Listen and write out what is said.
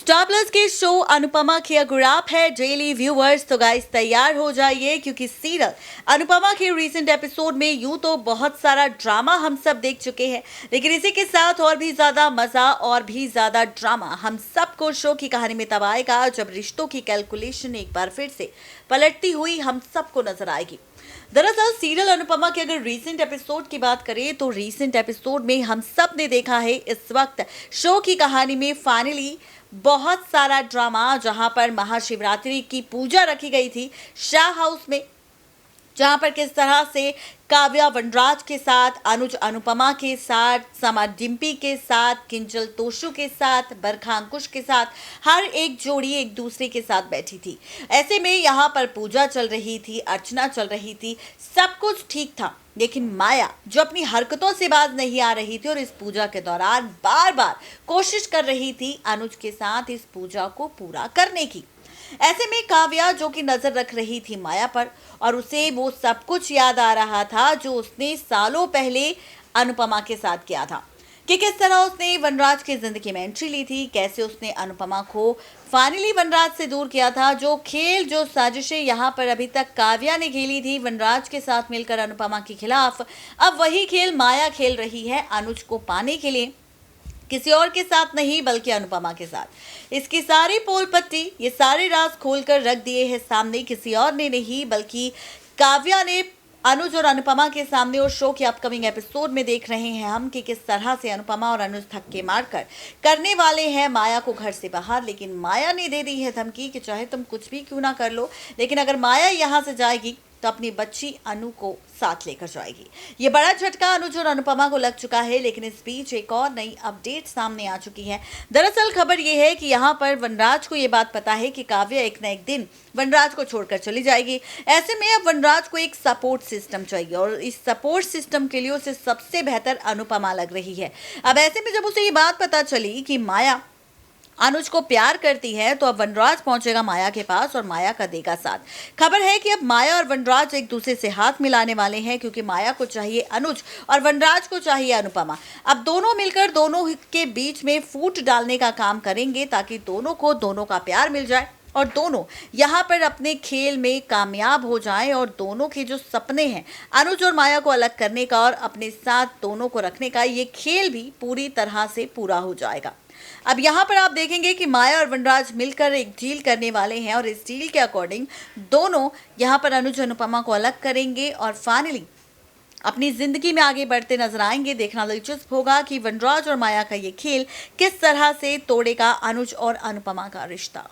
Star plus के show Anupama Kher गुराप है daily viewers. तो गाइस तैयार हो जाइए क्योंकि सीरियल अनुपमा के रीसेंट एपिसोड में यूं तो बहुत सारा ड्रामा हम सब देख चुके हैं, लेकिन इसी के साथ और भी ज्यादा मजा और भी ज्यादा ड्रामा हम सबको शो की कहानी में तब आएगा जब रिश्तों की कैलकुलेशन एक बार फिर से पलटती हुई हम सबको नजर आएगी। दरअसल सीरियल अनुपमा के अगर रीसेंट एपिसोड की बात करें तो रीसेंट एपिसोड में हम सब ने देखा है इस वक्त शो की कहानी में फाइनली बहुत सारा ड्रामा, जहां पर महाशिवरात्रि की पूजा रखी गई थी शाह हाउस में, जहां पर किस तरह से काव्या वनराज के साथ, अनुज अनुपमा के साथ, समा डिम्पी के साथ, किंजल तोशु के साथ, बरखा अंकुश के साथ हर एक जोड़ी एक दूसरे के साथ बैठी थी। ऐसे में यहाँ पर पूजा चल रही थी, अर्चना चल रही थी, सब कुछ ठीक था, लेकिन माया जो अपनी हरकतों से बाज नहीं आ रही थी और इस पूजा के दौरान बार बार कोशिश कर रही थी अनुज के साथ इस पूजा को पूरा करने की। ऐसे में काव्या जो कि नजर रख रही थी माया पर, और उसे वो सब कुछ याद आ रहा था जो उसने सालों पहले अनुपमा के साथ किया था, कि किस तरह उसने वनराज की जिंदगी में एंट्री ली थी, कैसे उसने अनुपमा को फाइनली वनराज से दूर किया था। जो खेल, जो साजिशें यहाँ पर अभी तक काव्या ने खेली थी वनराज के साथ मिलकर अनुपमा के खिलाफ, अब वही खेल माया खेल रही है अनुज को पाने के लिए, किसी और के साथ नहीं बल्कि अनुपमा के साथ। इसकी सारी पोल पट्टी, ये सारे राज खोलकर रख दिए हैं सामने, किसी और ने नहीं बल्कि काव्या ने अनुज और अनुपमा के सामने। और शो के अपकमिंग एपिसोड में देख रहे हैं हम कि किस तरह से अनुपमा और अनुज धक्के मारकर करने वाले हैं माया को घर से बाहर, लेकिन माया ने दे दी है धमकी कि चाहे तुम कुछ भी क्यों ना कर लो, लेकिन अगर माया यहाँ से जाएगी तो अपनी बच्ची अनु को साथ लेकर जाएगी। ये बड़ा झटका अनुज और अनुपमा को लग चुका है, लेकिन इस बीच एक और नई अपडेट सामने आ चुकी है। दरअसल खबर ये है कि यहाँ पर वनराज को ये बात पता है कि काव्या एक न एक दिन वनराज को छोड़कर चली जाएगी। ऐसे में अब वनराज को एक सपोर्ट सिस्टम चाहिए और इस सपोर्ट सिस्टम के लिए उसे सबसे बेहतर अनुपमा लग रही है। अब ऐसे में जब उसे ये बात पता चली कि माया अनुज को प्यार करती है, तो अब वनराज पहुंचेगा माया के पास और माया का देगा साथ। खबर है कि अब माया और वनराज एक दूसरे से हाथ मिलाने वाले हैं, क्योंकि माया को चाहिए अनुज और वनराज को चाहिए अनुपमा। अब दोनों मिलकर दोनों के बीच में फूट डालने का काम करेंगे ताकि दोनों को दोनों का प्यार मिल जाए और दोनों यहाँ पर अपने खेल में कामयाब हो जाएं और दोनों के जो सपने हैं अनुज और माया को अलग करने का और अपने साथ दोनों को रखने का, ये खेल भी पूरी तरह से पूरा हो जाएगा। अब यहाँ पर आप देखेंगे कि माया और वनराज मिलकर एक डील करने वाले हैं और इस डील के अकॉर्डिंग दोनों यहाँ पर अनुज अनुपमा को अलग करेंगे और फाइनली अपनी जिंदगी में आगे बढ़ते नजर आएंगे। देखना दिलचस्प होगा कि वनराज और माया का ये खेल किस तरह से तोड़ेगा अनुज और अनुपमा का रिश्ता।